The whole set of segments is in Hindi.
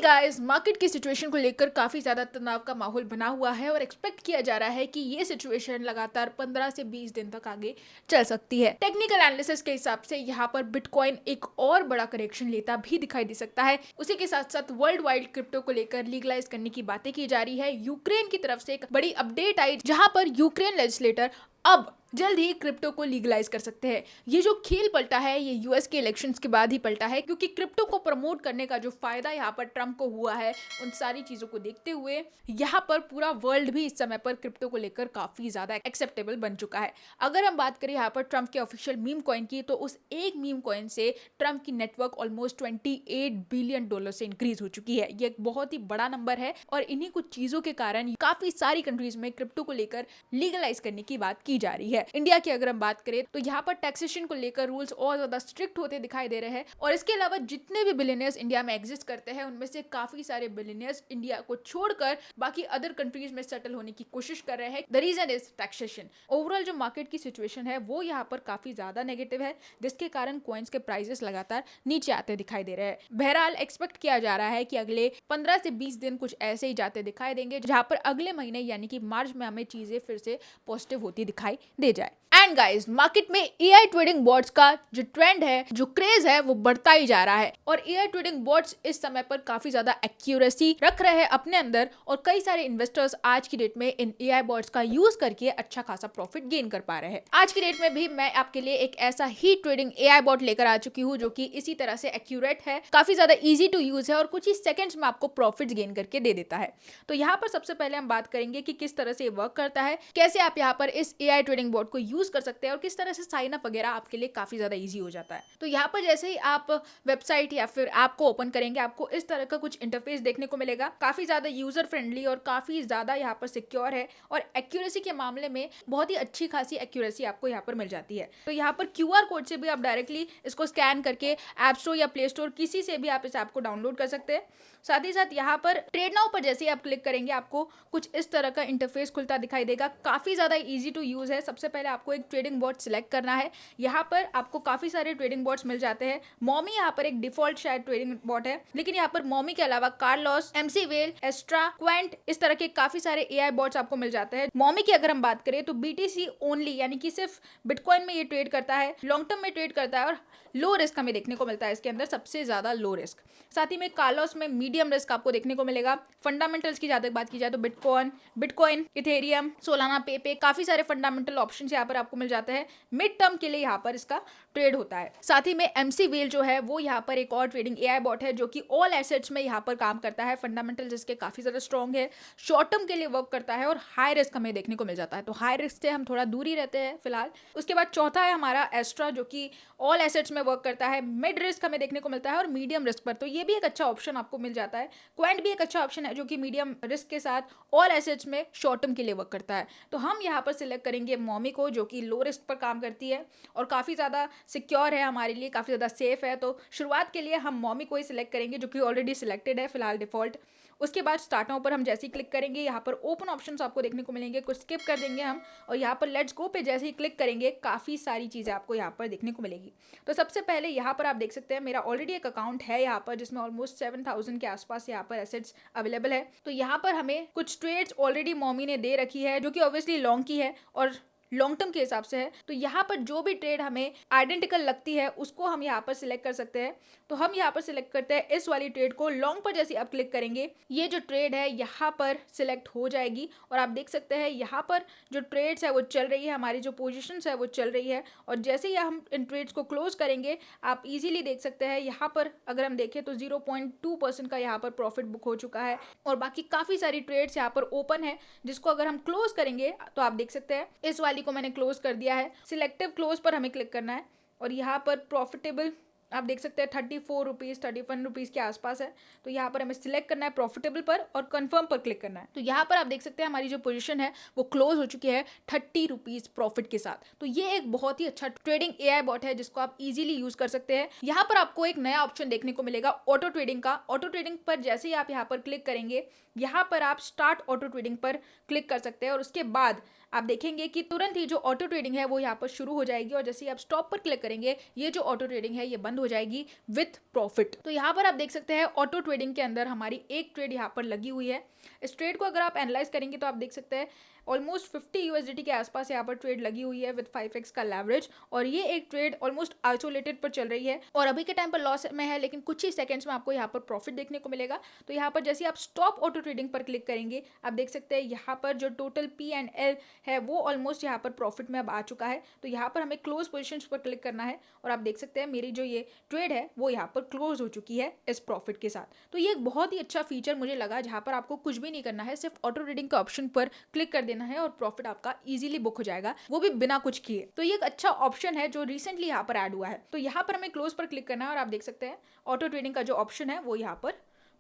गाइस, मार्केट की सिचुएशन को लेकर काफी ज्यादा तनाव का माहौल बना हुआ है और एक्सपेक्ट किया जा रहा है कि ये सिचुएशन लगातार 15 से 20 दिन तक आगे चल सकती है। टेक्निकल एनालिसिस के हिसाब से यहाँ पर बिटकॉइन एक और बड़ा करेक्शन लेता भी दिखाई दे सकता है। उसी के साथ साथ वर्ल्ड वाइड क्रिप्टो को लेकर लीगलाइज करने की बातें की जा रही है। यूक्रेन की तरफ से एक बड़ी अपडेट आई जहां पर यूक्रेन लेजिस्लेटर अब जल्द ही क्रिप्टो को लीगलाइज कर सकते हैं। ये जो खेल पलटा है ये यूएस के इलेक्शंस के बाद ही पलटा है, क्योंकि क्रिप्टो को प्रमोट करने का जो फायदा यहाँ पर ट्रम्प को हुआ है, उन सारी चीजों को देखते हुए यहाँ पर पूरा वर्ल्ड भी इस समय पर क्रिप्टो को लेकर काफी ज्यादा एक्सेप्टेबल बन चुका है। अगर हम बात करें यहाँ पर ट्रम्प के ऑफिशियल मीम कॉइन की, तो उस एक मीम कॉइन से ट्रम्प की नेटवर्क ऑलमोस्ट $28 बिलियन से इंक्रीज हो चुकी है। ये एक बहुत ही बड़ा नंबर है और इन्हीं कुछ चीजों के कारण काफी सारी कंट्रीज में क्रिप्टो को लेकर लीगलाइज करने की बात की जा रही है। इंडिया की अगर हम बात करें तो यहाँ पर टैक्सेशन को लेकर रूल्स और ज्यादा स्ट्रिक्ट होते दिखाई दे रहे हैं और इसके अलावा जितने भी बिलियनियर्स इंडिया में एग्जिस्ट करते हैं उनमें से काफी सारे बिलियनियर्स इंडिया को छोड़कर बाकी अदर कंट्रीज में सेटल होने की कोशिश कर रहे हैं। The reason is taxation. Overall जो मार्केट की सिचुएशन है वो यहाँ पर काफी ज्यादा नेगेटिव है, जिसके कारण कॉइन्स के प्राइसेस लगातार नीचे आते दिखाई दे रहे हैं। बहरहाल एक्सपेक्ट किया जा रहा है कि अगले 15 से 20 दिन कुछ ऐसे ही जाते दिखाई देंगे, जहां पर अगले महीने यानी कि मार्च में हमें चीजें फिर से पॉजिटिव होती दिखाई दे जाए। एंड गाइस, मार्केट में एआई ट्रेडिंग बॉट्स का जो ट्रेंड है, जो क्रेज है, वो बढ़ता ही जा रहा है और एआई ट्रेडिंग बॉट्स इस समय पर काफी ज्यादा एक्यूरेसी रख रहे हैं अपने अंदर और कई सारे इन्वेस्टर्स आज की डेट में इन एआई बॉट्स का यूज करके अच्छा खासा प्रॉफिट गेन कर पा रहे हैं। आज की डेट में भी मैं आपके लिए एक ऐसा ही ट्रेडिंग एआई बॉट लेकर आ चुकी हूँ जो कि इसी तरह से एक्यूरेट है, काफी ज्यादा इजी टू यूज है और कुछ ही सेकंड्स में आपको प्रॉफिट गेन करके दे देता है। तो यहाँ पर सबसे पहले हम बात करेंगे कि किस तरह से वर्क करता है, कैसे आप यहाँ पर इस एआई ट्रेडिंग बॉट को यूज कर सकते हैं और किस तरह से साइन अप वगैरह आपके लिए काफी ज्यादा इजी हो जाता है। तो यहाँ पर जैसे ही आप वेबसाइट या फिर ऐप को ओपन करेंगे, आपको इस तरह का कुछ इंटरफेस देखने को मिलेगा। काफी ज्यादा यूजर फ्रेंडली और काफी ज्यादा यहाँ पर सिक्योर है और एक्यूरेसी के मामले में बहुत ही अच्छी खासी एक्यूरेसी आपको यहाँ पर मिल जाती है। तो यहाँ पर क्यूआर कोड से भी आप डायरेक्टली इसको स्कैन करके ऐप स्टोर या प्ले स्टोर किसी से भी आप इस ऐप को डाउनलोड कर सकते हैं। साथ ही साथ यहाँ पर ट्रेड नाउ पर जैसे ही आप क्लिक करेंगे, आपको कुछ इस तरह का इंटरफेस खुलता दिखाई देगा। काफी ज्यादा इजी टू यूज है। सबसे पहले आपको एक ट्रेडिंग बॉट सिलेक्ट करना है। यहाँ पर आपको काफी सारे ट्रेडिंग बॉट्स मिल जाते हैं। मॉमी यहाँ पर एक डिफॉल्ट शायद ट्रेडिंग बॉट है, लेकिन यहाँ पर मॉमी के अलावा कार्लोस, एमसी वेल, एस्ट्रा, क्वेंट, इस तरह के काफी सारे एआई बॉट्स आपको मिल जाते हैं। मॉमी की अगर हम बात करें तो बीटीसी ओनली यानी कि सिर्फ बिटकॉइन में ये ट्रेड करता है, लॉन्ग टर्म में ट्रेड करता है और लो रिस्क हमें देखने को मिलता है। इसके अंदर सबसे ज्यादा लो रिस्क। साथ ही में कार्लोस में मीडियम रिस्क आपको देखने को मिलेगा। फंडामेंटल्स की ज्यादा बात की जाए तो बिटकॉइन, इथेरियम, सोलाना, पेपे, काफी सारे फंडामेंटल ऑप्शंस यहाँ पर आपको मिल जाते हैं। मिड टर्म के लिए यहाँ पर इसका ट्रेड होता है। साथ ही में एमसी वेल जो है वो यहाँ पर एक और ट्रेडिंग एआई बॉट है जो कि ऑल एसेट्स में यहाँ पर काम करता है। फंडामेंटल जिसके काफी ज्यादा स्ट्रॉन्ग है, शॉर्ट टर्म के लिए वर्क करता है और हाई रिस्क हमें देखने को मिल जाता है। तो हाई रिस्क से हम थोड़ा दूर ही रहते हैं फिलहाल। उसके बाद चौथा है हमारा एस्ट्रा, जो कि ऑल एसेट्स में वर्क करता है। मिड रिस्क हमें देखने को मिलता है और मीडियम रिस्क पर, तो ये भी एक अच्छा ऑप्शन आपको मिल जाता है। क्वेंट भी एक अच्छा ऑप्शन है जो कि मीडियम रिस्क के साथ ऑल एसेट्स में शॉर्ट टर्म के लिए वर्क करता है। तो हम यहाँ पर सिलेक्ट करेंगे मॉमी को, जो कि लो रिस्क पर काम करती है और काफी ज्यादा सिक्योर है हमारे लिए, काफी ज्यादा सेफ है। तो शुरुआत के लिए हम मॉमी को ही सिलेक्ट करेंगे जो कि ऑलरेडी सिलेक्टेड है फिलहाल डिफॉल्ट। उसके बाद स्टार्ट नाउ पर हम जैसे ही क्लिक करेंगे, यहाँ पर ओपन ऑप्शंस आपको देखने को मिलेंगे, कुछ स्किप कर देंगे हम और यहाँ पर लेट्स गो पे जैसे ही क्लिक करेंगे, काफी सारी चीजें आपको यहाँ पर देखने को मिलेगी। तो सबसे पहले यहाँ पर आप देख सकते हैं मेरा ऑलरेडी एक अकाउंट है यहाँ पर जिसमें ऑलमोस्ट 7,000 के आसपास यहाँ पर एसेट्स अवेलेबल है। तो यहाँ पर हमें कुछ ट्रेड्स ऑलरेडी मॉमी ने दे रखी है जो कि ऑब्वियसली लॉन्ग की है और लॉन्ग टर्म के हिसाब से है। तो यहाँ पर जो भी ट्रेड हमें आइडेंटिकल लगती है उसको हम यहाँ पर सिलेक्ट कर सकते हैं। तो हम यहाँ पर सिलेक्ट करते हैं इस वाली ट्रेड को। लॉन्ग पर जैसे आप क्लिक करेंगे, ये जो ट्रेड है यहाँ पर सिलेक्ट हो जाएगी और आप देख सकते हैं यहाँ पर जो ट्रेड्स है वो चल रही है, हमारी जो पोजीशंस है वो चल रही है और जैसे ही हम इन ट्रेड्स को क्लोज करेंगे, आप इजीली देख सकते हैं यहाँ पर अगर हम देखें तो 0.2% का यहाँ पर प्रॉफिट बुक हो चुका है और बाकी काफी सारी ट्रेड्स यहाँ पर ओपन है, जिसको अगर हम क्लोज करेंगे तो आप देख सकते हैं इस वाली को मैंने क्लोज कर दिया है। सिलेक्टिव क्लोज पर हमें क्लिक करना है और यहाँ पर प्रॉफिटेबल आप देख सकते हैं 34 रुपीज 31 रुपीज के आसपास है। तो यहाँ पर हमें सिलेक्ट करना है प्रॉफिटेबल पर और कंफर्म पर क्लिक करना है। तो यहाँ पर आप देख सकते हैं हमारी जो पोजीशन है वो क्लोज हो चुकी है 30 रुपीज प्रॉफिट के साथ। तो ये एक बहुत ही अच्छा ट्रेडिंग एआई बॉट है जिसको आप इजीली यूज कर सकते हैं। यहाँ पर आपको एक नया ऑप्शन देखने को मिलेगा ऑटो ट्रेडिंग का। ऑटो ट्रेडिंग पर जैसे ही आप यहाँ पर क्लिक करेंगे, यहाँ पर आप स्टार्ट ऑटो ट्रेडिंग पर क्लिक कर सकते हैं और उसके बाद आप देखेंगे कि तुरंत ही जो ऑटो ट्रेडिंग है वो यहाँ पर शुरू हो जाएगी और जैसे ही आप स्टॉप पर क्लिक करेंगे ये जो ऑटो ट्रेडिंग है ये बंद हो जाएगी विथ प्रॉफिट। तो यहाँ पर आप देख सकते हैं ऑटो ट्रेडिंग के अंदर हमारी एक ट्रेड यहाँ पर लगी हुई है। इस ट्रेड को अगर आप एनालाइज करेंगे तो आप देख सकते हैं ऑलमोस्ट 50 यूएसडीटी के आसपास यहाँ पर ट्रेड लगी हुई है विद 5x का लेवरेज, और ये एक ट्रेड ऑलमोस्ट आइसोलेटेड पर चल रही है और अभी के टाइम पर लॉस में है, लेकिन कुछ ही सेकंड्स में आपको यहाँ पर प्रॉफिट देखने को मिलेगा। तो यहाँ पर जैसे आप स्टॉप ऑटो ट्रेडिंग पर क्लिक करेंगे आप देख सकते हैं यहाँ पर जो टोटल P&L है वो ऑलमोस्ट यहाँ पर प्रॉफिट में अब आ चुका है। तो यहाँ पर हमें क्लोज पोजिशन पर क्लिक करना है और आप देख सकते हैं मेरी जो ये ट्रेड है वो यहाँ पर क्लोज हो चुकी है इस प्रॉफिट के साथ। तो ये एक बहुत ही अच्छा फीचर मुझे लगा जहाँ पर आपको कुछ भी नहीं करना है, सिर्फ ऑटो ट्रेडिंग के ऑप्शन पर क्लिक कर देना है और प्रॉफिट आपका इजीली बुक हो जाएगा, वो भी बिना कुछ किए। तो ये एक अच्छा ऑप्शन है जो रिसेंटली यहाँ पर ऐड हुआ है। तो यहाँ पर हमें क्लोज पर क्लिक करना है और आप देख सकते हैं ऑटो ट्रेडिंग का जो ऑप्शन है वो यहाँ पर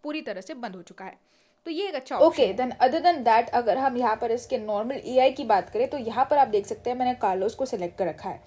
पूरी तरह से बंद हो चुका है। तो ये एक अच्छा okay, then other than that अगर हम यहाँ पर इसके नॉर्मल एआई की बात करें तो यहाँ पर आप देख सकते हैं मैंने कार्लोस को सिलेक्ट कर रखा है।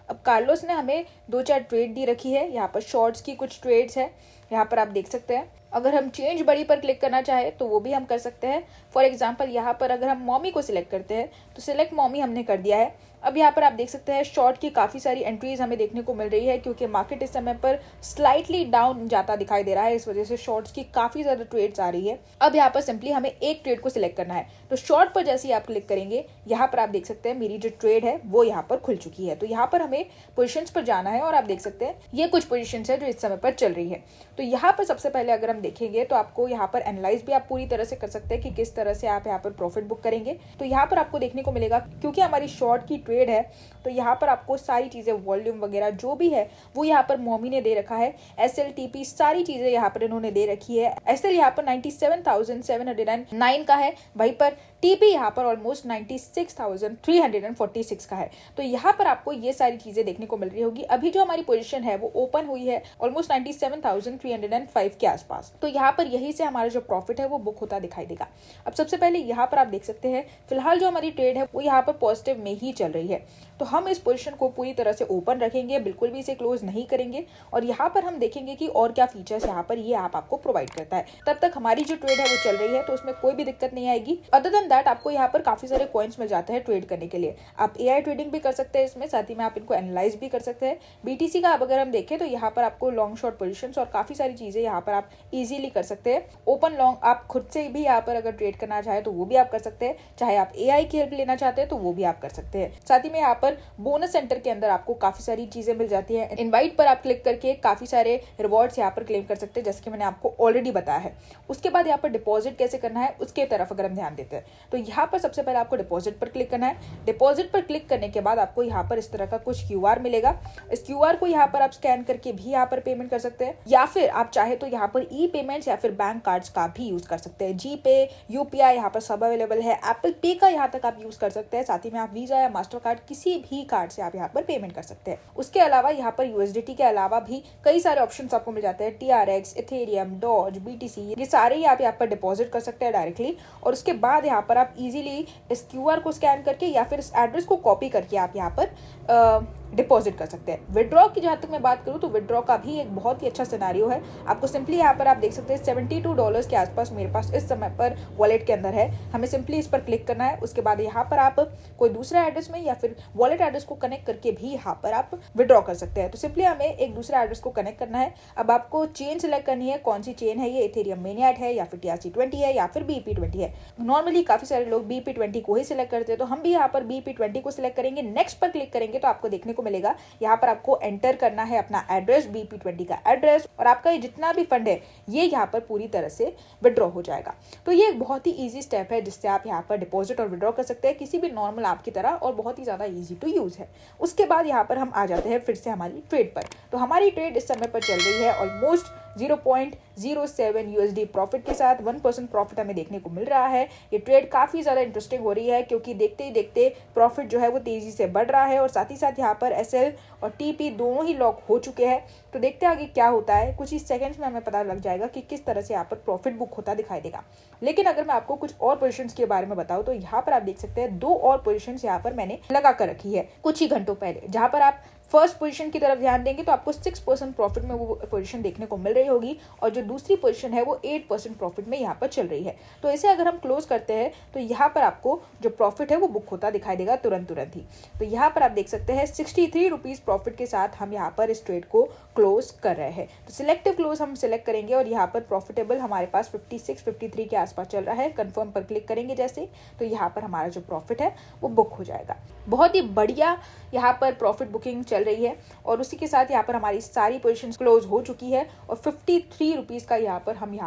अब कार्लोस ने हमें 2-4 ट्रेड दी रखी है, यहाँ पर शॉर्ट्स की कुछ ट्रेड्स है, यहाँ पर आप देख सकते हैं। अगर हम चेंज बड़ी पर क्लिक करना चाहे तो वो भी हम कर सकते हैं। फॉर एग्जांपल यहाँ पर अगर हम मॉमी को सिलेक्ट करते हैं तो सिलेक्ट मॉमी हमने कर दिया है। अब यहाँ पर आप देख सकते हैं शॉर्ट की काफ़ी सारी एंट्रीज हमें देखने को मिल रही है क्योंकि मार्केट इस समय पर स्लाइटली डाउन जाता दिखाई दे रहा है, इस वजह से शॉर्ट्स की काफ़ी ज़्यादा ट्रेड्स आ रही है। अब यहाँ पर सिंपली हमें एक ट्रेड को सिलेक्ट करना है, तो शॉर्ट पर जैसे ही आप क्लिक करेंगे यहाँ पर आप देख सकते हैं मेरी जो ट्रेड है वो यहाँ पर खुल चुकी है। तो यहाँ पर हमें पोजिशंस पर जाना है और आप देख सकते हैं ये कुछ पोजिशंस है जो इस समय पर चल रही है। तो यहाँ पर सबसे पहले अगर हम देखेंगे तो आपको यहाँ पर एनालाइज भी आप पूरी तरह से कर सकते हैं कि किस तरह से आप यहाँ पर प्रॉफिट बुक करेंगे। तो यहाँ पर आपको देखने को मिलेगा क्योंकि हमारी शॉर्ट की ट्रेड है तो यहाँ पर आपको सारी चीज़ें वॉल्यूम वगैरह जो भी है वो यहाँ पर मॉमी ने दे रखा है। SL TP सारी चीज़ें यहाँ पर इन्होंने दे रखी है। SL यहाँ पर 97,709 का है, वहीं पर TP यहाँ पर ऑलमोस्ट 96,346 का है। तो यहाँ पर आपको ये सारी चीज़ें देखने को मिल रही होगी। अभी जो हमारी पोजीशन है वो ओपन हुई है ऑलमोस्ट 97,305 के आसपास। तो यहाँ पर यही से हमारा जो प्रॉफिट है वो बुक होता दिखाई देगा। अब सबसे पहले यहाँ पर आप देख सकते हैं फिलहाल जो हमारी ट्रेड है वो यहाँ पर पॉजिटिव में ही चल रही है, तो हम इस पोजीशन को पूरी तरह से ओपन रखेंगे, बिल्कुल भी इसे क्लोज नहीं करेंगे और यहाँ पर हम देखेंगे कि और क्या फीचर्स यहाँ पर ये ऐप आपको प्रोवाइड करता है। तब तक हमारी जो ट्रेड है वो चल रही है तो उसमें कोई भी दिक्कत नहीं आएगी। अदर देन दैट आपको यहाँ पर काफी सारे कॉइन्स मिल जाते हैं ट्रेड करने के लिए। आप AI ट्रेडिंग भी कर सकते हैं इसमें, साथ ही में आप इनको एनालाइज भी कर सकते हैं। BTC का अब अगर हम देखें तो यहाँ पर आपको लॉन्ग शॉर्ट पोजिशन और काफी सारी चीजें यहाँ पर आप इजीली कर सकते हैं। ओपन लॉन्ग आप खुद से भी यहाँ पर अगर ट्रेड करना चाहे तो वो भी आप कर सकते हैं, चाहे आप AI की हेल्प लेना चाहते हैं तो वो भी आप कर सकते हैं। साथ ही में यहाँ पर बोनस सेंटर के अंदर आपको काफी सारी चीजें मिल जाती है। इनवाइट पर आप क्लिक करके काफी सारे रिवॉर्ड्स यहाँ पर क्लेम कर सकते हैं जैसे कि मैंने आपको ऑलरेडी बताया है। उसके बाद यहाँ पर डिपॉजिट कैसे करना है उसके तरफ अगर हम ध्यान देते हैं तो यहाँ पर सबसे पहले आपको डिपॉजिट पर क्लिक करना है। डिपॉजिट पर क्लिक करने के बाद आपको यहाँ पर इस तरह का कुछ QR मिलेगा। इस QR को यहाँ पर आप स्कैन करके भी यहाँ पर पेमेंट कर सकते हैं, या फिर आप चाहे तो यहाँ पर ई-पेमेंट्स या फिर बैंक कार्ड्स का भी यूज कर सकते हैं। GPay, UPI यहाँ पर सब अवेलेबल है। एप्पल पे का यहाँ तक आप यूज कर सकते हैं, साथ ही में आप वीजा या मास्टर कार्ड किसी भी कार्ड से आप यहाँ पर पेमेंट कर सकते हैं। उसके अलावा यहाँ पर USDT के अलावा भी कई सारे ऑप्शंस आपको मिल जाते हैं। TRX, इथेरियम, डॉज, BTC, ये सारे ही आप यहाँ पर डिपॉजिट कर सकते हैं डायरेक्टली। और उसके बाद यहाँ पर आप इजीली इस QR को स्कैन करके या फिर इस एड्रेस को कॉपी करके आप यहाँ पर डिपॉजिट कर सकते हैं। विड्रॉ की जहाँ तक मैं बात करूँ तो विड्रॉ का भी एक बहुत ही अच्छा सिनेरियो है। आपको सिंपली यहाँ पर आप देख सकते हैं $72 के आसपास मेरे पास इस समय पर वॉलेट के अंदर है। हमें सिंपली इस पर क्लिक करना है। उसके बाद यहाँ पर आप कोई दूसरा एड्रेस में या फिर वॉलेट एड्रेस को कनेक्ट करके भी यहाँ पर आप विड्रॉ कर सकते हैं। तो सिंपली हमें एक दूसरा एड्रेस को कनेक्ट करना है। अब आपको चेन सेलेक्ट करनी है, कौन सी चेन है, ये इथेरियम मेनियाट है या फिर TRC20 है या फिर BP20 है। नॉर्मली काफी सारे लोग BP20 को ही सिलेक्ट करते हैं, तो हम भी यहाँ पर BP20 को सिलेक्ट करेंगे। नेक्स्ट पर क्लिक करेंगे तो आपको देखने को मिलेगा यहाँ पर आपको एंटर करना है अपना एड्रेस, BP20 का एड्रेस, और आपका ये जितना भी फंड है ये यहाँ पर पूरी तरह से विड्रॉ हो जाएगा। तो ये एक बहुत ही इजी स्टेप है जिससे आप यहाँ पर डिपॉजिट और विड्रॉ कर सकते हैं किसी भी नॉर्मल ऐप की तरह, और बहुत ही ज़्यादा इजी टू यूज़ है। उसके बाद यहाँ पर हम आ जाते हैं फिर से हमारी ट्रेड पर। तो हमारी ट्रेड इस समय पर चल रही है ऑलमोस्ट 0.07 USD प्रॉफिट के साथ 1% प्रॉफिट हमें देखने को मिल रहा है। ये ट्रेड काफ़ी ज़्यादा इंटरेस्टिंग हो रही है क्योंकि देखते ही देखते प्रॉफिट जो है वो तेज़ी से बढ़ रहा है और साथ ही साथ यहाँ पर SL और TP दोनों ही लॉक हो चुके हैं। तो देखते हैं आगे क्या होता है। कुछ ही सेकंड्स में हमें पता लग जाएगा कि किस तरह से यहाँ पर प्रॉफिट बुक होता दिखाई देगा। लेकिन अगर मैं आपको कुछ और पोजीशंस के बारे में बताऊँ तो यहाँ पर आप देख सकते हैं 2 और पोजीशंस यहाँ पर मैंने लगा कर रखी है कुछ ही घंटों पहले, जहाँ पर आप फर्स्ट पोजीशन की तरफ ध्यान देंगे तो आपको 6% प्रॉफिट में वो पोजीशन देखने को मिल रही होगी, और जो दूसरी पोजीशन है वो 8% प्रॉफिट में यहाँ पर चल रही है। तो इसे अगर हम क्लोज करते हैं तो यहाँ पर आपको जो प्रॉफिट है वो बुक होता दिखाई देगा तुरंत ही। तो यहाँ पर आप देख सकते हैं 63 रुपीज़ प्रॉफिट के साथ हम यहाँ पर इस ट्रेड को क्लोज कर रहे हैं। तो सिलेक्टिव क्लोज हम सिलेक्ट करेंगे और यहाँ पर प्रॉफिटेबल हमारे पास 56-53 के आसपास चल रहा है। कंफर्म पर क्लिक करेंगे जैसे, तो यहाँ पर हमारा जो प्रॉफिट है वो बुक हो जाएगा। बहुत ही बढ़िया यहाँ पर प्रॉफिट बुकिंग चल रही है, और उसी के साथ यहाँ पर हमारी सारी पोजीशंस क्लोज हो चुकी है, और 53 रुपीज़ का यहाँ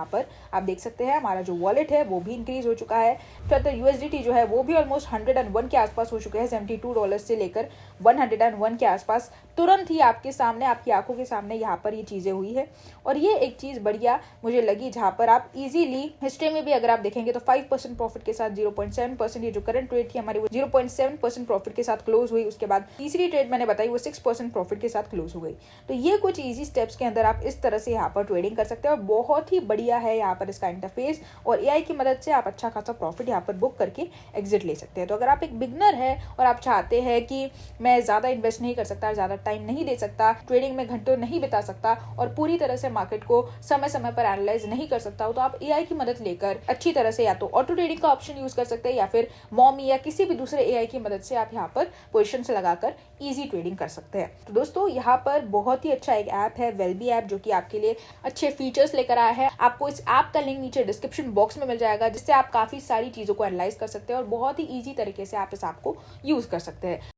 पर आप देख सकते हैं हमारा जो वॉलेट है वो भी इंक्रीज हो चुका है। तो यूएसडीटी जो है वो भी ऑलमोस्ट 101 के आसपास हो चुके हैं, $72 से लेकर 101 के आसपास। तुरंत ही आपके सामने, आपकी आंखों के सामने यहाँ पर ये चीज़ें हुई है। और ये एक चीज़ बढ़िया मुझे लगी जहाँ पर आप इजीली हिस्ट्री में भी अगर आप देखेंगे तो 5% प्रॉफिट के साथ 0.7%, ये जो करंट ट्रेड थी हमारी वो 0.7% प्रॉफिट के साथ क्लोज हुई। उसके बाद तीसरी ट्रेड मैंने बताई वो 6% प्रॉफिट के साथ क्लोज हो गई। तो ये कुछ ईजी स्टेप्स के अंदर आप इस तरह से यहाँ पर ट्रेडिंग कर सकते हैं, और बहुत ही बढ़िया है यहाँ पर इसका इंटरफेस, और एआई की मदद से आप अच्छा खासा प्रॉफिट यहाँ पर बुक करके एग्जिट ले सकते हैं। तो अगर आप एक बिगनर है और आप चाहते हैं कि मैं ज़्यादा इन्वेस्ट नहीं कर सकता, ज़्यादा टाइम नहीं दे सकता, ट्रेडिंग में घंटों नहीं बिता सकता, और पूरी तरह से मार्केट को समय समय पर एनालाइज नहीं कर सकता हो, तो आप एआई की मदद लेकर अच्छी तरह से या तो ऑटो ट्रेडिंग का ऑप्शन यूज कर सकते हैं, या फिर मॉमी या किसी भी दूसरे एआई की मदद से आप यहाँ पर पोजीशन से लगाकर इजी ट्रेडिंग कर सकते हैं। तो दोस्तों यहाँ पर बहुत ही अच्छा एक ऐप है वेलबी ऐप, जो कि आपके लिए अच्छे फीचर्स लेकर आया है। आपको इस ऐप का लिंक नीचे डिस्क्रिप्शन बॉक्स में मिल जाएगा, जिससे आप काफी सारी चीजों को एनालाइज कर सकते हैं और बहुत ही ईजी तरीके से आप इस ऐप को यूज कर सकते हैं।